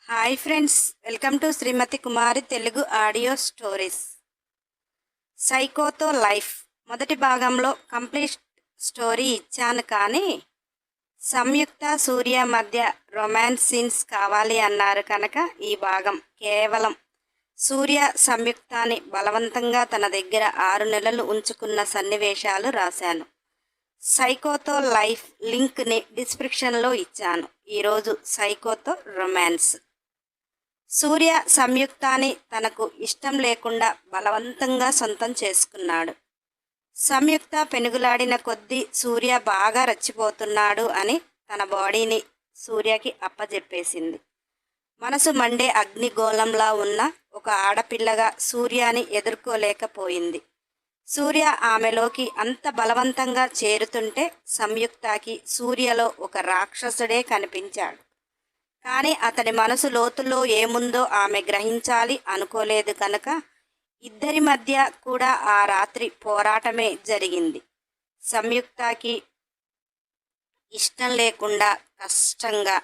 Hi friends, welcome to Srimathi Kumari Telugu audio stories. సైకోతో life మొదటి భాగంలో కంప్లీట్ స్టోరీ ఇచ్చాను, కానీ సంయుక్త సూర్య మధ్య రొమాన్స్ సీన్స్ కావాలి అన్నారు కనుక ఈ భాగం కేవలం సూర్య సంయుక్తాన్ని బలవంతంగా తన దగ్గర 6 నెలలు ఉంచుకున్న సన్నివేశాలు రాశాను. సైకోతో లైఫ్ లింక్ని డిస్క్రిప్షన్లో ఇచ్చాను. ఈరోజు సైకోతో రొమాన్స్. సూర్య సంయుక్తాని తనకు ఇష్టం లేకుండా బలవంతంగా సొంతం చేసుకున్నాడు. సంయుక్త పెనుగులాడిన కొద్దీ సూర్య బాగా రచ్చిపోతున్నాడు అని తన బాడీని సూర్యకి అప్పజెప్పేసింది. మనసు మండే అగ్నిగోళంలా ఉన్న ఒక ఆడపిల్లగా సూర్యాని ఎదుర్కోలేకపోయింది. సూర్య ఆమెలోకి అంత బలవంతంగా చేరుతుంటే సంయుక్తకి సూర్యలో ఒక రాక్షసుడే కనిపించాడు. కానీ అతని మనసు లోతుల్లో ఏముందో ఆమె గ్రహించాలి అనుకోలేదు కనుక ఇద్దరి మధ్య కూడా ఆ రాత్రి పోరాటమే జరిగింది. సంయుక్తకి ఇష్టం లేకుండా కష్టంగా.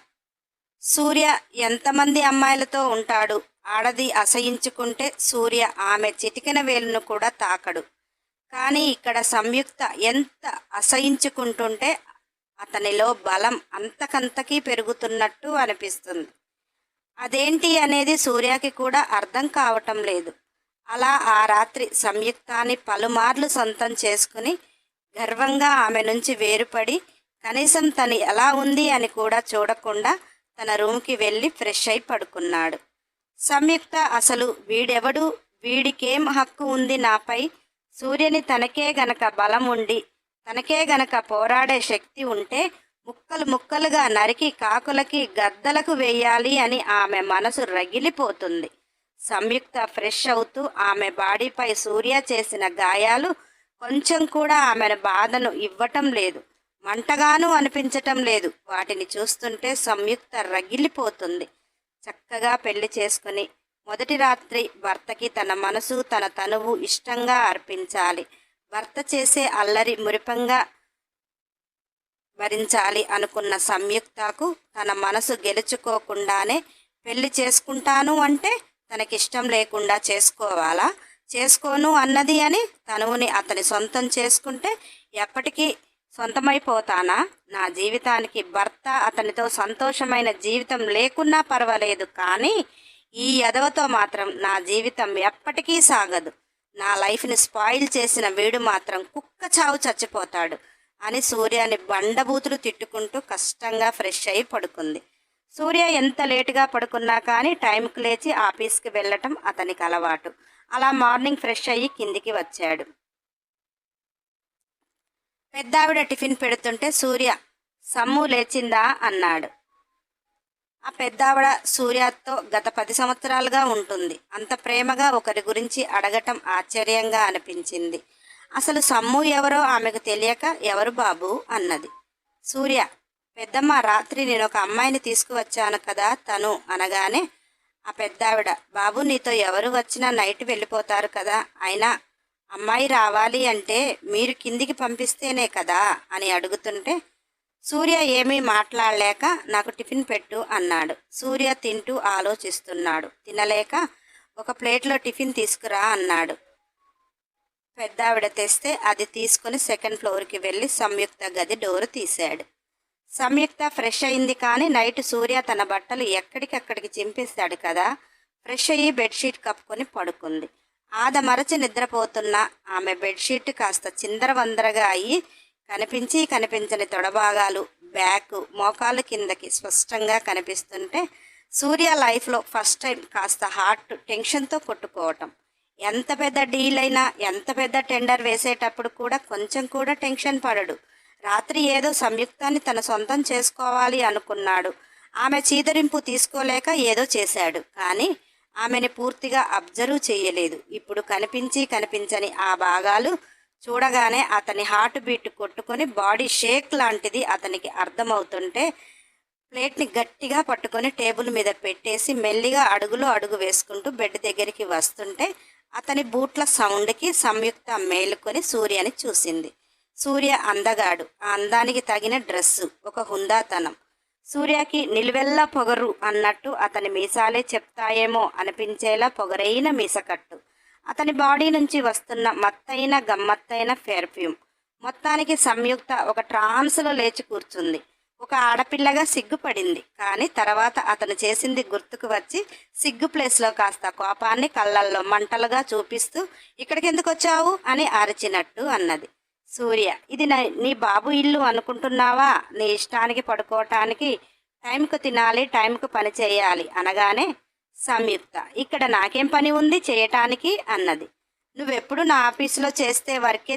సూర్య ఎంతమంది అమ్మాయిలతో ఉంటాడు, ఆడది అసహించుకుంటే సూర్య ఆమె చిటికెన వేలును కూడా తాకడు. కానీ ఇక్కడ సంయుక్త ఎంత అసహించుకుంటుంటే అతనిలో బలం అంతకంతకీ పెరుగుతున్నట్టు అనిపిస్తుంది. అదేంటి అనేది సూర్యకి కూడా అర్థం కావటం లేదు. అలా ఆ రాత్రి సంయుక్తాన్ని పలుమార్లు సొంతం చేసుకుని గర్వంగా ఆమె నుంచి వేరుపడి కనీసం తను ఎలా ఉంది అని కూడా చూడకుండా తన రూమ్కి వెళ్ళి ఫ్రెష్ అయి పడుకున్నాడు. సంయుక్త అసలు వీడెవడు, వీడికేం హక్కు ఉంది నాపై, సూర్యని తనకే గనక బలం ఉండి తనకే గనక పోరాడే శక్తి ఉంటే ముక్కలు ముక్కలుగా నరికి కాకులకి గద్దలకు వేయాలి అని ఆమె మనసు రగిలిపోతుంది. సంయుక్త ఫ్రెష్ అవుతూ ఆమె బాడీపై సూర్య చేసిన గాయాలు కొంచెం కూడా ఆమెను బాధను ఇవ్వటం లేదు, మంటగాను అనిపించటం లేదు. వాటిని చూస్తుంటే సంయుక్త రగిలిపోతుంది. చక్కగా పెళ్లి చేసుకుని మొదటి రాత్రి భర్తకి తన మనసు తన తనువు ఇష్టంగా అర్పించాలి. భర్త చేసే అల్లరి మురిపంగా భరించాలి అనుకున్న సంయుక్తకు తన మనసు గెలుచుకోకుండానే పెళ్లి చేసుకుంటాను అంటే తనకిష్టం లేకుండా చేసుకోవాలా, చేసుకోను అన్నది అని తనువుని అతని సొంతం చేసుకుంటే ఎప్పటికీ సొంతమైపోతానా? నా జీవితానికి భర్త అతనితో సంతోషమైన జీవితం లేకున్నా పర్వాలేదు, కానీ ఈ ఎదవతో మాత్రం నా జీవితం ఎప్పటికీ సాగదు. నా లైఫ్ని స్పాయిల్ చేసిన వీడు మాత్రం కుక్క చావు చచ్చిపోతాడు అని సూర్యని బండబూతులు తిట్టుకుంటూ కష్టంగా ఫ్రెష్ అయి పడుకుంది. సూర్య ఎంత లేటుగా పడుకున్నా కానీ టైంకి లేచి ఆఫీస్కి వెళ్ళటం అతనికి అలవాటు. అలా మార్నింగ్ ఫ్రెష్ అయ్యి కిందికి వచ్చాడు. పెద్దావిడ టిఫిన్ పెడుతుంటే సూర్య, సమ్ము లేచిందా అన్నాడు. ఆ పెద్దావిడ సూర్యతో గత 10 సంవత్సరాలుగా ఉంటుంది. అంత ప్రేమగా ఒకరి గురించి అడగటం ఆశ్చర్యంగా అనిపించింది. అసలు సమ్ము ఎవరో ఆమెకు తెలియక, ఎవరు బాబు అన్నది. సూర్య, పెద్దమ్మ, రాత్రి నేను ఒక అమ్మాయిని తీసుకువచ్చాను కదా తను అనగానే ఆ పెద్దావిడ, బాబు నీతో ఎవరు వచ్చినా నైట్ వెళ్ళిపోతారు కదా, అయినా అమ్మాయి రావాలి అంటే మీరు కిందికి పంపిస్తేనే కదా అని అడుగుతుంటే సూర్య ఏమీ మాట్లాడలేక నాకు టిఫిన్ పెట్టు అన్నాడు. సూర్య తింటూ ఆలోచిస్తున్నాడు. తినలేక ఒక ప్లేట్లో టిఫిన్ తీసుకురా అన్నాడు. పెద్దావిడ తెస్తే అది తీసుకుని సెకండ్ ఫ్లోర్కి వెళ్ళి సంయుక్త గది డోరు తీశాడు. సంయుక్త ఫ్రెష్ అయింది, కానీ నైట్ సూర్య తన బట్టలు ఎక్కడికక్కడికి చింపేశాడు కదా. ఫ్రెష్ అయ్యి బెడ్షీట్ కప్పుకొని పడుకుంది. ఆదమరచి నిద్రపోతున్న ఆమె బెడ్షీట్ కాస్త చిందరవందరగా అయ్యి కనిపించని తొడభాగాలు, బ్యాక్, మోకాలు కిందకి స్పష్టంగా కనిపిస్తుంటే సూర్య లైఫ్లో ఫస్ట్ టైం కాస్త హార్ట్ టెన్షన్తో కొట్టుకోవటం. ఎంత పెద్ద డీల్ అయినా, ఎంత పెద్ద టెండర్ వేసేటప్పుడు కూడా కొంచెం కూడా టెన్షన్ పడడు. రాత్రి ఏదో సంయుక్తాన్ని తన సొంతం చేసుకోవాలి అనుకున్నాడు. ఆమె చీదరింపు తీసుకోలేక ఏదో చేశాడు, కానీ ఆమెని పూర్తిగా అబ్జర్వ్ చేయలేదు. ఇప్పుడు కనిపించని ఆ భాగాలు చూడగానే అతని హార్ట్ బీట్ కొట్టుకొని బాడీ షేక్ లాంటిది అతనికి అర్థమవుతుంటే ప్లేట్ని గట్టిగా పట్టుకొని టేబుల్ మీద పెట్టేసి మెల్లిగా అడుగు వేసుకుంటూ బెడ్ దగ్గరికి వస్తుంటే అతని బూట్ల సౌండ్కి సంయుక్త మేలుకొని సూర్యని చూసింది. సూర్య అందగాడు, ఆ అందానికి తగిన డ్రెస్సు, ఒక హుందాతనం. సూర్యకి నిలువెల్లా పొగరు అన్నట్టు అతని మీసాలే చెప్తాయేమో అనిపించేలా పొగరైన మీసకట్టు, అతని బాడీ నుంచి వస్తున్న మత్తైన గమ్మత్తైన పెర్ఫ్యూమ్. మొత్తానికి సంయుక్త ఒక ట్రాన్స్లో లేచి కూర్చుంది. ఒక ఆడపిల్లగా సిగ్గుపడింది. కానీ తర్వాత అతను చేసింది గుర్తుకు వచ్చి సిగ్గు ప్లేస్లో కాస్త కోపాన్ని కళ్ళల్లో మంటలుగా చూపిస్తూ ఇక్కడికెందుకు వచ్చావు అని అరిచినట్టు అన్నది. సూర్య, ఇది నీ బాబు ఇల్లు అనుకుంటున్నావా? నీ ఇష్టానికి పడుకోవటానికి, టైంకు తినాలి, టైంకు పని చేయాలి అనగానే సంయుక్త, ఇక్కడ నాకేం పని ఉంది చేయటానికి అన్నది. నువ్వెప్పుడు నా ఆఫీసులో చేస్తే వర్కే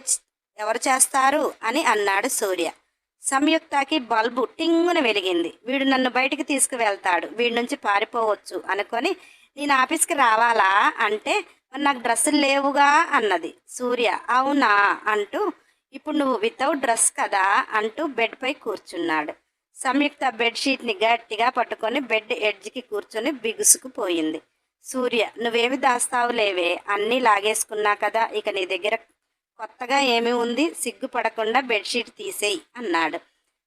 ఎవరు చేస్తారు అని అన్నాడు సూర్య. సంయుక్తకి బల్బు టింగున వెలిగింది. వీడు నన్ను బయటికి తీసుకువెళ్తాడు, వీడి నుంచి పారిపోవచ్చు అనుకొని నేను ఆఫీస్కి రావాలా అంటే మరి నాకు డ్రెస్సులు లేవుగా అన్నది. సూర్య, అవునా అంటూ ఇప్పుడు నువ్వు వితౌట్ డ్రెస్ కదా అంటూ బెడ్పై కూర్చున్నాడు. సంయుక్త బెడ్షీట్ని గట్టిగా పట్టుకొని బెడ్ ఎడ్జ్కి కూర్చొని బిగుసుకుపోయింది. సూర్య, నువ్వేమి దాస్తావు లేవే, అన్నీ లాగేసుకున్నా కదా, ఇక నీ దగ్గర కొత్తగా ఏమి ఉంది, సిగ్గుపడకుండా బెడ్షీట్ తీసేయి అన్నాడు.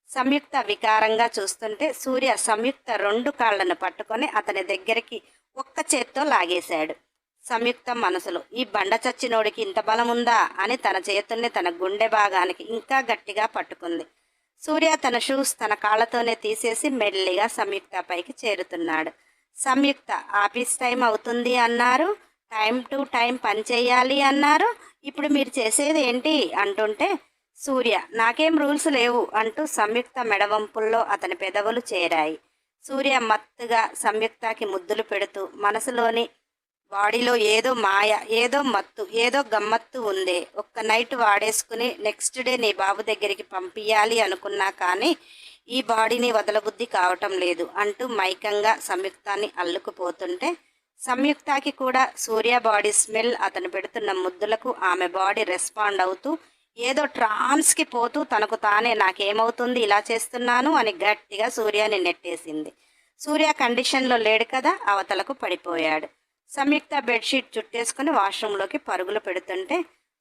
సంయుక్త వికారంగా చూస్తుంటే సూర్య సంయుక్త 2 కాళ్లను పట్టుకొని అతని దగ్గరికి ఒక్క చేత్తో లాగేశాడు. సంయుక్త మనసులో, ఈ బండ చచ్చినోడికి ఇంత బలం ఉందా అని తన చేతుల్ని తన గుండె భాగానికి ఇంకా గట్టిగా పట్టుకుంది. సూర్య తన షూస్ తన కాళ్లతోనే తీసేసి మెల్లిగా సంయుక్త పైకి చేరుతున్నాడు. సంయుక్త, ఆఫీస్ టైం అవుతుంది అన్నారు, టైం టు టైం పని చేయాలి అన్నారు, ఇప్పుడు మీరు చేసేది ఏంటి అంటుంటే సూర్య, నాకేం రూల్స్ లేవు అంటూ సంయుక్త మెడవంపుల్లో అతని పెదవులు చేరాయి. సూర్య మత్తుగా సంయుక్తకి ముద్దులు పెడుతూ మనసులోని బాడీలో ఏదో మాయ, ఏదో మత్తు, ఏదో గమ్మత్తు ఉందే, ఒక్క నైట్ వాడేసుకుని నెక్స్ట్ డే నీ బాబు దగ్గరికి పంపించాలి అనుకున్నా కానీ ఈ బాడీని వదలబుద్ధి కావటం లేదు అంటూ మైకంగా సంయుక్తాన్ని అల్లుకుపోతుంటే సంయుక్తకి కూడా సూర్య బాడీ స్మెల్, అతను పెడుతున్న ముద్దులకు ఆమె బాడీ రెస్పాండ్ అవుతూ ఏదో ట్రాన్స్కి పోతూ తనకు తానే నాకేమవుతుంది ఇలా చేస్తున్నాను అని గట్టిగా సూర్యని నెట్టేసింది. సూర్య కండిషన్లో లేడు కదా, అవతలకు పడిపోయాడు. సంయుక్త బెడ్షీట్ చుట్టేసుకుని వాష్రూంలోకి పరుగులు పెడుతుంటే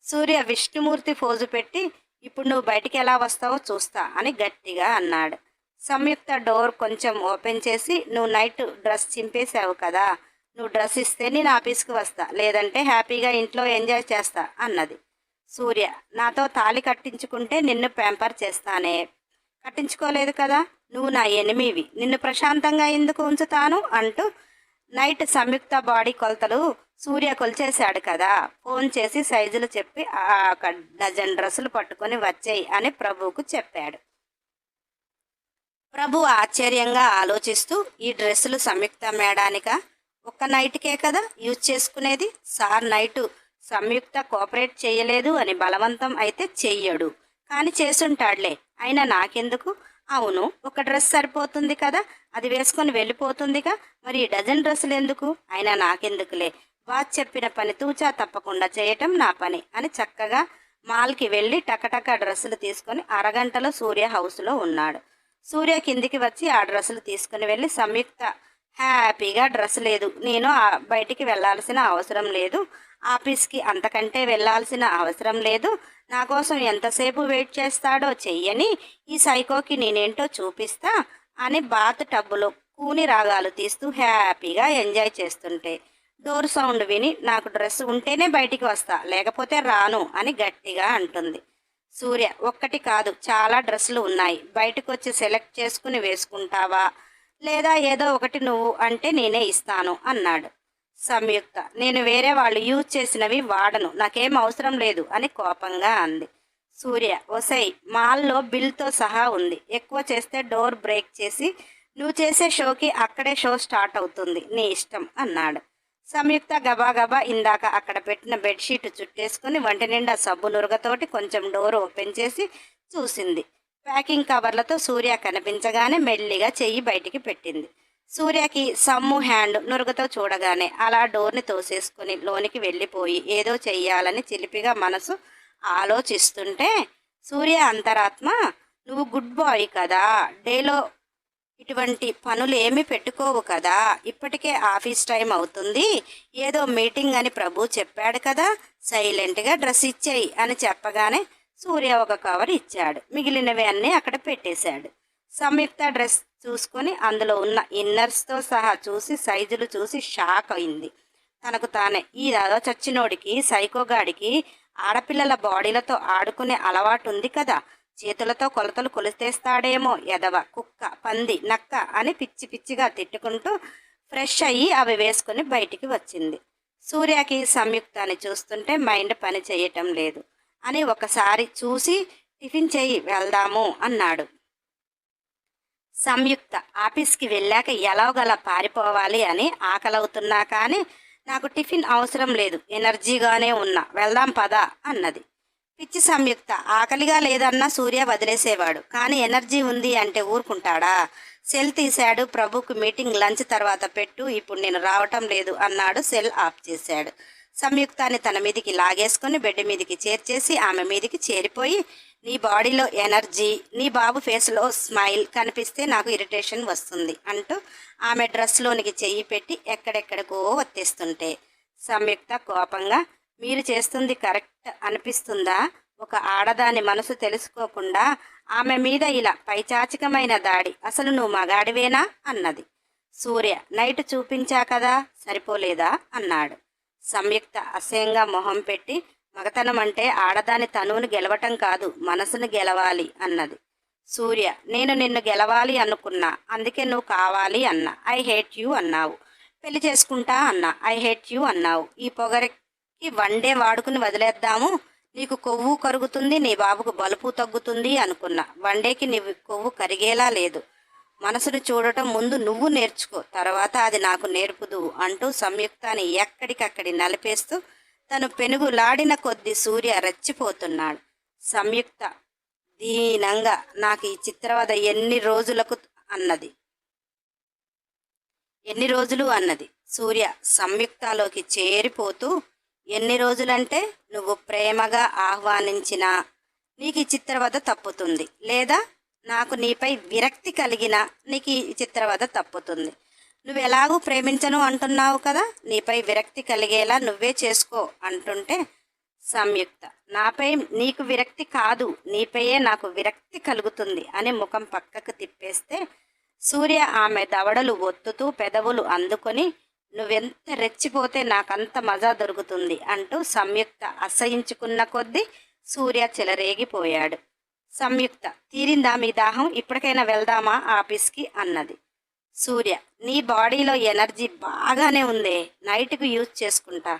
సూర్య విష్ణుమూర్తి ఫోజు పెట్టి ఇప్పుడు నువ్వు బయటికి ఎలా వస్తావో చూస్తా అని గట్టిగా అన్నాడు. సంయుక్త డోర్ కొంచెం ఓపెన్ చేసి, నువ్వు నైట్ డ్రెస్ చింపేశావు కదా, నువ్వు డ్రెస్ ఇస్తే నేను ఆఫీస్కి వస్తా, లేదంటే హ్యాపీగా ఇంట్లో ఎంజాయ్ చేస్తా అన్నది. సూర్య, నాతో తాళి కట్టించుకుంటే నిన్ను ప్యాంపర్ చేస్తానే, కట్టించుకోలేదు కదా, నువ్వు నా ఎనిమివి, నిన్ను ప్రశాంతంగా ఎందుకు ఉంచుతాను అంటూ నైట్ సంయుక్త బాడీ కొలతలు సూర్య కొలిచేశాడు కదా, ఫోన్ చేసి సైజులు చెప్పి ఒక డజన్ డ్రెస్సులు పట్టుకొని వచ్చేయి అని ప్రభువుకు చెప్పాడు. ప్రభు ఆశ్చర్యంగా ఆలోచిస్తూ, ఈ డ్రెస్సులు సంయుక్త మేడానికా, ఒక్క నైట్కే కదా యూజ్ చేసుకునేది, సార్ నైటు సంయుక్త కోఆపరేట్ చేయలేదు అని బలవంతం అయితే చెయ్యడు, కానీ చేసుంటాడులే, అయినా నాకెందుకు, అవును ఒక డ్రెస్ సరిపోతుంది కదా, అది వేసుకొని వెళ్ళిపోతుందిగా, మరి డజన్ డ్రెస్సులు ఎందుకు, అయినా నాకెందుకులే, బాస్ చెప్పిన పని తూచా తప్పకుండా చేయటం నా పని అని చక్కగా మాల్కి వెళ్ళి టకటక డ్రెస్సులు తీసుకొని అరగంటలో సూర్య హౌస్లో ఉన్నాడు. సూర్య కిందికి వచ్చి ఆ డ్రెస్సులు తీసుకుని వెళ్ళి, సంయుక్త హ్యాపీగా డ్రెస్ లేదు, నేను బయటికి వెళ్ళాల్సిన అవసరం లేదు, ఆఫీస్కి అంతకంటే వెళ్ళాల్సిన అవసరం లేదు, నా కోసం ఎంతసేపు వెయిట్ చేస్తాడో చెయ్యని, ఈ సైకోకి నేనేంటో చూపిస్తా అని బాత్ టబ్బులో కూని రాగాలు తీస్తూ హ్యాపీగా ఎంజాయ్ చేస్తుంటే డోర్ సౌండ్ విని, నాకు డ్రెస్ ఉంటేనే బయటికి వస్తా, లేకపోతే రాను అని గట్టిగా అంటుంది. సూర్య, ఒక్కటి కాదు చాలా డ్రెస్సులు ఉన్నాయి, బయటకు వచ్చి సెలెక్ట్ చేసుకుని వేసుకుంటావా, లేదా ఏదో ఒకటి నువ్వు అంటే నేనే ఇస్తాను అన్నాడు. సంయుక్త, నేను వేరే వాళ్ళు యూజ్ చేసినవి వాడను, నాకేం అవసరం లేదు అని కోపంగా అంది. సూర్య, ఒసై మాల్లో బిల్తో సహా ఉంది, ఎక్కువ చేస్తే డోర్ బ్రేక్ చేసి నువ్వు చేసే షోకి అక్కడే షో స్టార్ట్ అవుతుంది, నీ ఇష్టం అన్నాడు. సంయుక్త గబాగబా ఇందాక అక్కడ పెట్టిన బెడ్షీట్ చుట్టేసుకుని వంటి నిండా సబ్బు నురగతోటి కొంచెం డోర్ ఓపెన్ చేసి చూసింది. ప్యాకింగ్ కవర్లతో సూర్య కనిపించగానే మెల్లిగా చెయ్యి బయటికి పెట్టింది. సూర్యకి సమ్ము హ్యాండ్ నురగతో చూడగానే అలా డోర్ని తోసేసుకుని లోనికి వెళ్ళిపోయి ఏదో చెయ్యాలని చిలిపిగా మనసు ఆలోచిస్తుంటే సూర్య అంతరాత్మ, నువ్వు గుడ్ బాయ్ కదా, డేలో ఇటువంటి పనులు ఏమీ పెట్టుకోవు కదా, ఇప్పటికే ఆఫీస్ టైం అవుతుంది, ఏదో మీటింగ్ అని ప్రభు చెప్పాడు కదా, సైలెంట్గా డ్రెస్ ఇచ్చేయి అని చెప్పగానే సూర్య ఒక కవర్ ఇచ్చాడు, మిగిలినవి అన్నీ అక్కడ పెట్టేశాడు. సంయుక్త డ్రెస్ చూసుకొని అందులో ఉన్న ఇన్నర్స్తో సహా చూసి సైజులు చూసి షాక్ అయింది తనకు తానే. ఈ రదో చచ్చినోడికి సైకోగాడికి ఆడపిల్లల బాడీలతో ఆడుకునే అలవాటు ఉంది కదా, చేతులతో కొలతలు కొలితేస్తాడేమో ఎదవ కుక్క పంది నక్క అని పిచ్చి పిచ్చిగా తిట్టుకుంటూ ఫ్రెష్ అయ్యి అవి వేసుకుని బయటికి వచ్చింది. సూర్యకి సంయుక్తాన్ని చూస్తుంటే మైండ్ పని చేయటం లేదు అని ఒకసారి చూసి టిఫిన్ చెయ్యి వెళ్దాము అన్నాడు. సంయుక్త ఆఫీస్కి వెళ్ళాక ఎలాగలా పారిపోవాలి అని ఆకలవుతున్నా కానీ నాకు టిఫిన్ అవసరం లేదు, ఎనర్జీగానే ఉన్నా, వెళ్దాం పదా అన్నది. పిచ్చి సంయుక్త, ఆకలిగా లేదన్నా సూర్య వదిలేసేవాడు, కానీ ఎనర్జీ ఉంది అంటే ఊరుకుంటాడా? సెల్ తీశాడు. ప్రభుకు మీటింగ్ లంచ్ తర్వాత పెట్టు, ఇప్పుడు నేను రావటం లేదు అన్నాడు. సెల్ ఆఫ్ చేశాడు. సంయుక్తాన్ని తన మీదికి లాగేసుకుని బెడ్ మీదికి చేర్చేసి ఆమె మీదికి చేరిపోయి, నీ బాడీలో ఎనర్జీ, నీ బాబు ఫేస్లో స్మైల్ కనిపిస్తే నాకు ఇరిటేషన్ వస్తుంది అంటూ ఆమె డ్రెస్లోనికి చెయ్యి పెట్టి ఎక్కడెక్కడికో వచ్చేస్తుంటే సంయుక్త కోపంగా, మీరు చేస్తుంది కరెక్ట్ అనిపిస్తుందా? ఒక ఆడదాని మనసు తెలుసుకోకుండా ఆమె మీద ఇలా పైచాచికమైన దాడి, అసలు నువ్వు మగాడివేనా అన్నది. సూర్య, నైట్ చూపించా కదా, సరిపోలేదా అన్నాడు. సంయుక్త అసహ్యంగా మొహం పెట్టి, మగతనం అంటే ఆడదాని తనువును గెలవటం కాదు, మనసును గెలవాలి అన్నది. సూర్య, నేను నిన్ను గెలవాలి అనుకున్నా, అందుకే నువ్వు కావాలి అన్నా. ఐ హేట్ యూ అన్నావు. పెళ్లి చేసుకుంటా అన్నా. ఐ హేట్ యూ అన్నావు. ఈ పొగరికి వన్డే వాడుకుని వదిలేద్దాము, నీకు కొవ్వు కరుగుతుంది, నీ బాబుకు బలుపు తగ్గుతుంది అనుకున్నా. వన్డేకి నీవు కొవ్వు కరిగేలా లేదు. మనసును చూడటం ముందు నువ్వు నేర్చుకో, తర్వాత అది నాకు నేర్పుదు అంటూ సంయుక్తాన్ని ఎక్కడికక్కడి నలిపేస్తూ తను పెనుగులాడిన కొద్దీ సూర్య రెచ్చిపోతున్నాడు. సంయుక్త దీనంగా, నాకు ఈ చిత్రవద ఎన్ని రోజులకు అన్నది. ఎన్ని రోజులు అన్నది. సూర్య సంయుక్తలోకి చేరిపోతూ, ఎన్ని రోజులంటే నువ్వు ప్రేమగా ఆహ్వానించినా నీకు ఈ చిత్రవద తప్పుతుంది, లేదా నాకు నీపై విరక్తి కలిగినా నీకు ఈ చిత్రవద తప్పుతుంది. నువ్వు ఎలాగూ ప్రేమించను అంటున్నావు కదా, నీపై విరక్తి కలిగేలా నువ్వే చేసుకో అంటుంటే సంయుక్త, నాపై నీకు విరక్తి కాదు, నీపైయే నాకు విరక్తి కలుగుతుంది అని ముఖం పక్కకు తిప్పేస్తే సూర్య ఆమె దవడలు ఒత్తుతూ పెదవులు అందుకొని, నువ్వెంత రెచ్చిపోతే నాకంత మజా దొరుకుతుంది అంటూ సంయుక్త అసహించుకున్న కొద్దీ సూర్య చెలరేగిపోయాడు. సంయుక్త, తీరిందా మీ దాహం, ఇప్పటికైనా వెళ్దామా ఆఫీస్కి అన్నది. సూర్య, నీ బాడీలో ఎనర్జీ బాగానే ఉందే, నైట్కు యూజ్ చేసుకుంటా,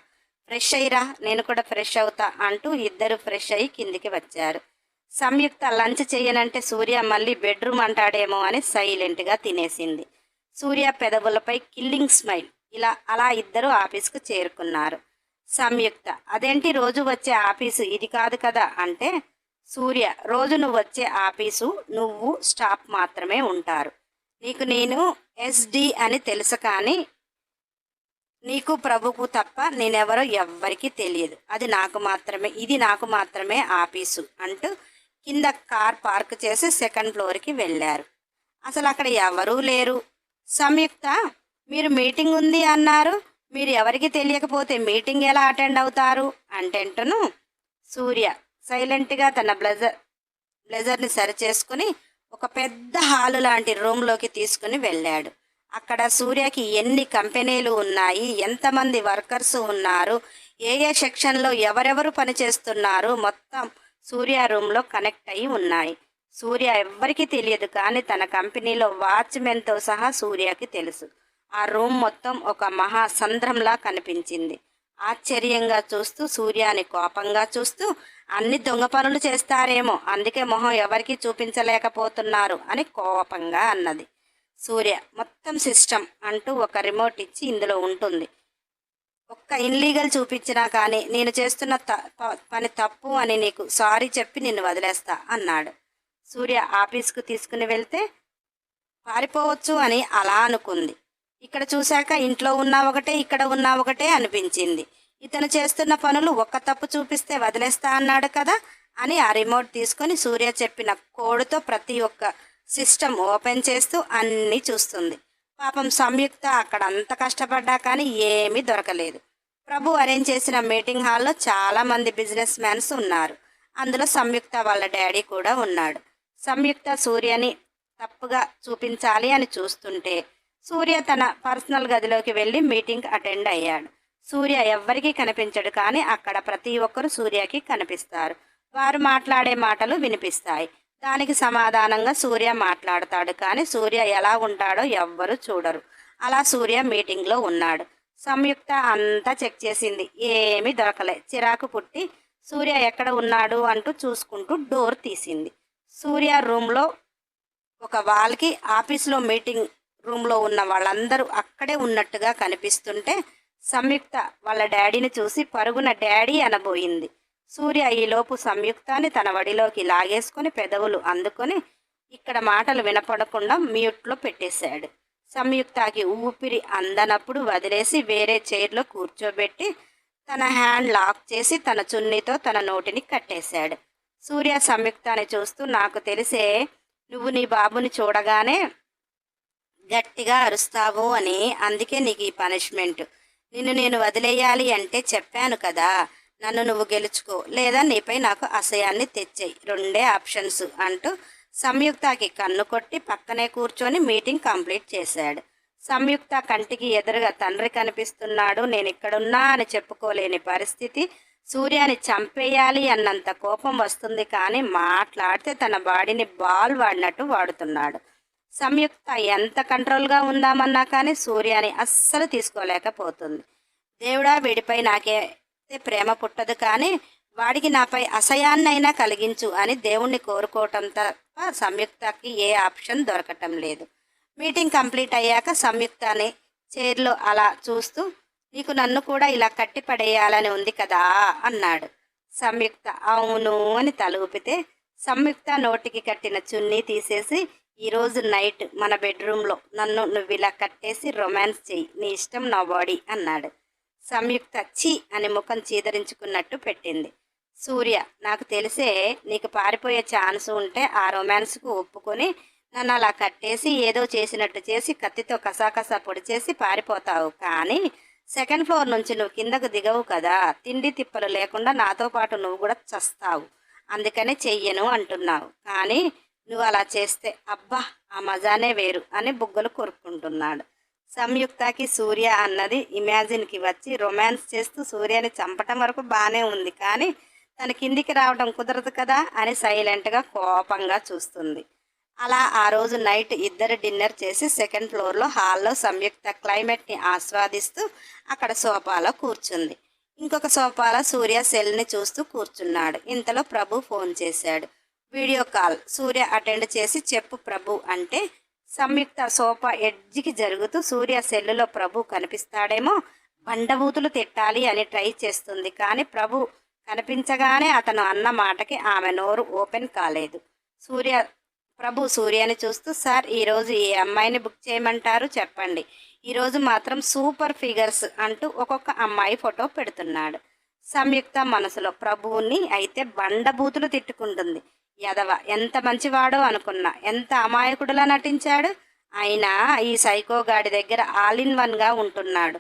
ఫ్రెష్ అయ్యిరా, నేను కూడా ఫ్రెష్ అవుతా అంటూ ఇద్దరు ఫ్రెష్ అయ్యి కిందికి వచ్చారు. సంయుక్త లంచ్ చేయనంటే సూర్య మళ్ళీ బెడ్రూమ్ అంటాడేమో అని సైలెంట్గా తినేసింది. సూర్య పెదవులపై కిల్లింగ్ స్మైల్. అలా ఇద్దరు ఆఫీస్కు చేరుకున్నారు. సంయుక్త, అదేంటి రోజు వచ్చే ఆఫీసు ఇది కాదు కదా అంటే, సూర్య, రోజు నువ్వు వచ్చే ఆఫీసు నువ్వు స్టాఫ్ మాత్రమే ఉంటారు. నీకు నేను SD అని తెలుసు, కానీ నీకు ప్రభుకు తప్ప నేనెవరో ఎవ్వరికీ తెలియదు. ఇది నాకు మాత్రమే ఆఫీసు అంటూ కింద కార్ పార్క్ చేసి సెకండ్ ఫ్లోర్కి వెళ్ళారు. అసలు అక్కడ ఎవరూ లేరు. సంయుక్త, మీరు మీటింగ్ ఉంది అన్నారు, మీరు ఎవరికి తెలియకపోతే మీటింగ్ ఎలా అటెండ్ అవుతారు అంటేంటను సూర్య సైలెంట్గా తన బ్లెజర్ని సరి చేసుకుని ఒక పెద్ద హాలు లాంటి రూమ్లోకి తీసుకుని వెళ్ళాడు. అక్కడ సూర్యకి ఎన్ని కంపెనీలు ఉన్నాయి, ఎంతమంది వర్కర్స్ ఉన్నారు, ఏ సెక్షన్లో ఎవరెవరు పనిచేస్తున్నారు మొత్తం సూర్య రూమ్లో కనెక్ట్ అయి ఉన్నాయి. సూర్య ఎవ్వరికీ తెలియదు, కానీ తన కంపెనీలో వాచ్మెన్తో సహా సూర్యకి తెలుసు. ఆ రూమ్ మొత్తం ఒక మహాసంద్రంలా కనిపించింది. ఆశ్చర్యంగా చూస్తూ సూర్యాని కోపంగా చూస్తూ, అన్ని దొంగ పనులు చేస్తారేమో, అందుకే మొహం ఎవరికి చూపించలేకపోతున్నారు అని కోపంగా అన్నది. సూర్య, మొత్తం సిస్టమ్ అంటూ ఒక రిమోట్ ఇచ్చి ఇందులో ఉంటుంది, ఒక్క ఇన్లీగల్ చూపించినా కానీ నేను చేస్తున్న పని తప్పు అని నీకు సారీ చెప్పి నిన్ను వదిలేస్తా అన్నాడు. సూర్య ఆఫీస్కు తీసుకుని వెళ్తే పారిపోవచ్చు అని అలా అనుకుంది. ఇక్కడ చూశాక ఇంట్లో ఉన్నా ఒకటే, ఇక్కడ ఉన్నా ఒకటే అనిపించింది. ఇతను చేస్తున్న పనులు ఒక్క తప్పు చూపిస్తే వదిలేస్తా అన్నాడు కదా అని ఆ రిమోట్ తీసుకొని సూర్య చెప్పిన కోడ్తో ప్రతి ఒక్క సిస్టమ్ ఓపెన్ చేస్తూ అన్నీ చూస్తుంది. పాపం సంయుక్త అక్కడ అంత కష్టపడ్డా కానీ ఏమీ దొరకలేదు. ప్రభు అరేంజ్ చేసిన మీటింగ్ హాల్లో చాలామంది బిజినెస్ మ్యాన్స్ ఉన్నారు. అందులో సంయుక్త వాళ్ళ డాడీ కూడా ఉన్నాడు. సంయుక్త సూర్యని తప్పుగా చూపించాలి అని చూస్తుంటే సూర్య తన పర్సనల్ గదిలోకి వెళ్ళి మీటింగ్ అటెండ్ అయ్యాడు. సూర్య ఎవ్వరికీ కనిపించడు, కానీ అక్కడ ప్రతి ఒక్కరు సూర్యకి కనిపిస్తారు. వారు మాట్లాడే మాటలు వినిపిస్తాయి. దానికి సమాధానంగా సూర్య మాట్లాడతాడు, కానీ సూర్య ఎలా ఉంటాడో ఎవ్వరూ చూడరు. అలా సూర్య మీటింగ్లో ఉన్నాడు. సంయుక్త అంతా చెక్ చేసింది, ఏమీ దొరకలే. చిరాకు పుట్టి సూర్య ఎక్కడ ఉన్నాడు అంటూ చూసుకుంటూ డోర్ తీసింది. సూర్య రూమ్లో ఒక వాల్కి ఆఫీస్లో మీటింగ్ రూమ్లో ఉన్న వాళ్ళందరూ అక్కడే ఉన్నట్టుగా కనిపిస్తుంటే సంయుక్త వాళ్ళ డాడీని చూసి పరుగున డాడీ అనబోయింది. సూర్య ఈలోపు సంయుక్తాన్ని తన వడిలోకి లాగేసుకొని పెదవులు అందుకొని ఇక్కడ మాటలు వినపడకుండా మ్యూట్లో పెట్టేశాడు. సంయుక్తకి ఊపిరి అందనప్పుడు వదిలేసి వేరే చైర్లో కూర్చోబెట్టి తన హ్యాండ్ లాక్ చేసి తన చున్నీతో తన నోటిని కట్టేశాడు. సూర్య సంయుక్తాన్ని చూస్తూ, నాకు తెలిసే నువ్వు నీ బాబుని చూడగానే గట్టిగా అరుస్తావు అని, అందుకే నీకు ఈ పనిష్మెంట్. నిన్ను నేను వదిలేయాలి అంటే చెప్పాను కదా, నన్ను నువ్వు గెలుచుకో లేదా నీపై నాకు అసహ్యాన్ని తెచ్చేయి, రెండే ఆప్షన్స్ అంటూ సంయుక్తకి కన్ను కొట్టి పక్కనే కూర్చొని మీటింగ్ కంప్లీట్ చేశాడు. సంయుక్త కంటికి ఎదురుగా తండ్రి కనిపిస్తున్నాడు, నేను ఇక్కడున్నా అని చెప్పుకోలేని పరిస్థితి. సూర్యాని చంపేయాలి అన్నంత కోపం వస్తుంది, కానీ మాట్లాడితే తన బాడీని బాల్ వాడినట్టు వాడుతున్నాడు. సంయుక్త ఎంత కంట్రోల్గా ఉందామన్నా కానీ సూర్యాని అస్సలు తీసుకోలేకపోతుంది. దేవుడా, వీడిపై నాకైతే ప్రేమ పుట్టదు, కానీ వాడికి నాపై అసహ్యాన్నైనా కలిగించు అని దేవుణ్ణి కోరుకోవటం తప్ప సంయుక్తకి ఏ ఆప్షన్ దొరకటం లేదు. మీటింగ్ కంప్లీట్ అయ్యాక సంయుక్తని చైర్లో అలా చూస్తూ, నీకు నన్ను కూడా ఇలా కట్టి పడేయాలని ఉంది కదా అన్నాడు. సంయుక్త అవును అని తల ఊపితే సంయుక్త నోటికి కట్టిన చున్నీ తీసేసి, ఈరోజు నైట్ మన బెడ్రూమ్లో నన్ను నువ్వు ఇలా కట్టేసి రొమాన్స్ చెయ్యి, నీ ఇష్టం నా బాడీ అన్నాడు. సంయుక్త ఛీ అని ముఖం చీదరించుకున్నట్టు పెట్టింది. సూర్య, నాకు తెలిసే నీకు పారిపోయే ఛాన్స్ ఉంటే ఆ రొమాన్స్కు ఒప్పుకొని నన్ను అలా కట్టేసి ఏదో చేసినట్టు చేసి కత్తితో కసాకసా పొడి చేసి పారిపోతావు, కానీ సెకండ్ ఫ్లోర్ నుంచి నువ్వు కిందకు దిగవు కదా, తిండి తిప్పలు లేకుండా నాతో పాటు నువ్వు కూడా చస్తావు, అందుకని చెయ్యను అంటున్నావు. కానీ నువ్వు అలా చేస్తే అబ్బా ఆ మజానే వేరు అని బుగ్గలు కొరుక్కుంటున్నాడు. సంయుక్తకి సూర్య అన్నది ఇమాజిన్కి వచ్చి రొమాన్స్ చేస్తూ సూర్యని చంపటం వరకు బాగానే ఉంది, కానీ తన కిందికి రావడం కుదరదు కదా అని సైలెంట్గా కోపంగా చూస్తుంది. అలా ఆ రోజు నైట్ ఇద్దరు డిన్నర్ చేసి సెకండ్ ఫ్లోర్లో హాల్లో సంయుక్త క్లైమేట్ని ఆస్వాదిస్తూ అక్కడ సోఫాలో కూర్చుంది. ఇంకొక సోఫాలో సూర్య సెల్ని చూస్తూ కూర్చున్నాడు. ఇంతలో ప్రభు ఫోన్ చేశాడు. Video call. సూర్య అటెండ్ చేసి చెప్పు ప్రభు అంటే సంయుక్త సోఫా ఎడ్జికి జరుగుతూ సూర్య సెల్లులో ప్రభు కనిపిస్తాడేమో బండబూతులు తిట్టాలి అని ట్రై చేస్తుంది, కానీ ప్రభు కనిపించగానే అతను అన్న మాటకి ఆమె నోరు ఓపెన్ కాలేదు. ప్రభు సూర్యని చూస్తూ, సార్ ఈరోజు ఏ అమ్మాయిని బుక్ చేయమంటారు చెప్పండి, ఈరోజు మాత్రం సూపర్ ఫిగర్స్ అంటూ ఒక్కొక్క అమ్మాయి ఫోటో పెడుతున్నాడు. సంయుక్త మనసులో ప్రభువుని అయితే బండబూతులు తిట్టుకుంటుంది. యదవ ఎంత మంచివాడో అనుకున్నా, ఎంత అమాయకుడులా నటించాడు. అయినా ఈ సైకోగాడి దగ్గర ఆల్ ఇన్ వన్గా ఉంటున్నాడు.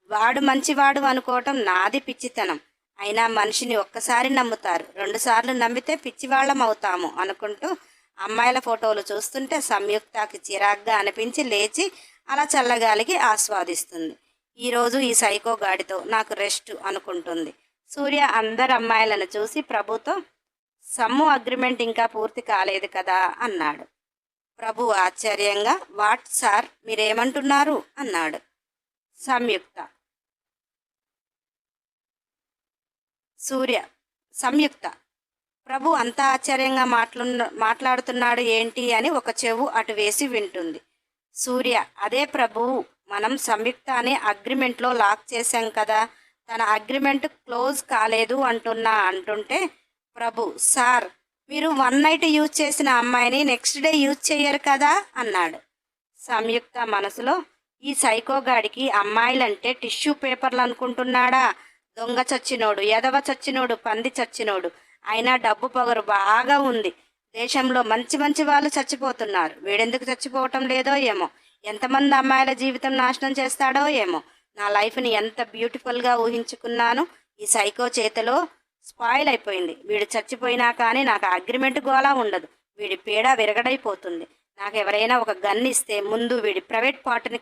వాడు మంచివాడు అనుకోవటం నాది పిచ్చితనం. అయినా మనిషిని ఒక్కసారి నమ్ముతారు, 2 సార్లు నమ్మితే పిచ్చివాళ్ళం అవుతాము అనుకుంటూ అమ్మాయిల ఫోటోలు చూస్తుంటే సంయుక్తకి చిరాగ్గా అనిపించి లేచి అలా చల్లగాలికి ఆస్వాదిస్తుంది. ఈరోజు ఈ సైకో గాడితో నాకు రెస్ట్ అనుకుంటుంది. సూర్య అందరు అమ్మాయిలను చూసి ప్రభుతో సమ్ము అగ్రిమెంట్ ఇంకా పూర్తి కాలేదు కదా అన్నాడు. ప్రభు ఆశ్చర్యంగా వాట్ సార్ మీరేమంటున్నారు అన్నాడు. సంయుక్త ప్రభు అంత ఆశ్చర్యంగా మాట్లాడుతున్నాడు ఏంటి అని ఒక చెవు అటు వేసి వింటుంది. సూర్య, అదే ప్రభు, మనం సంయుక్త అనే అగ్రిమెంట్లో లాక్ చేశాం కదా, తన అగ్రిమెంట్ క్లోజ్ కాలేదు అంటుంటే ప్రభు, సార్ మీరు 1 నైట్ యూజ్ చేసిన అమ్మాయిని నెక్స్ట్ డే యూజ్ చేయరు కదా అన్నాడు. సంయుక్త మనసులో ఈ సైకోగాడికి అమ్మాయిలంటే టిష్యూ పేపర్లు అనుకుంటున్నాడా, దొంగ చచ్చినోడు, ఎదవ చచ్చినోడు, పంది చచ్చినోడు, అయినా డబ్బు పొగరు బాగా ఉంది. దేశంలో మంచి మంచి వాళ్ళు చచ్చిపోతున్నారు, వీడెందుకు చచ్చిపోవటం లేదో ఏమో, ఎంతమంది అమ్మాయిల జీవితం నాశనం చేస్తాడో ఏమో. నా లైఫ్ని ఎంత బ్యూటిఫుల్గా ఊహించుకున్నాను, ఈ సైకో చేతిలో స్పాయిల్ అయిపోయింది. వీడు చచ్చిపోయినా కానీ నాకు అగ్రిమెంట్ గోలా ఉండదు, వీడి పీడ విరగడైపోతుంది. నాకు ఎవరైనా ఒక గన్ ఇస్తే ముందు వీడి ప్రైవేట్ పార్ట్ని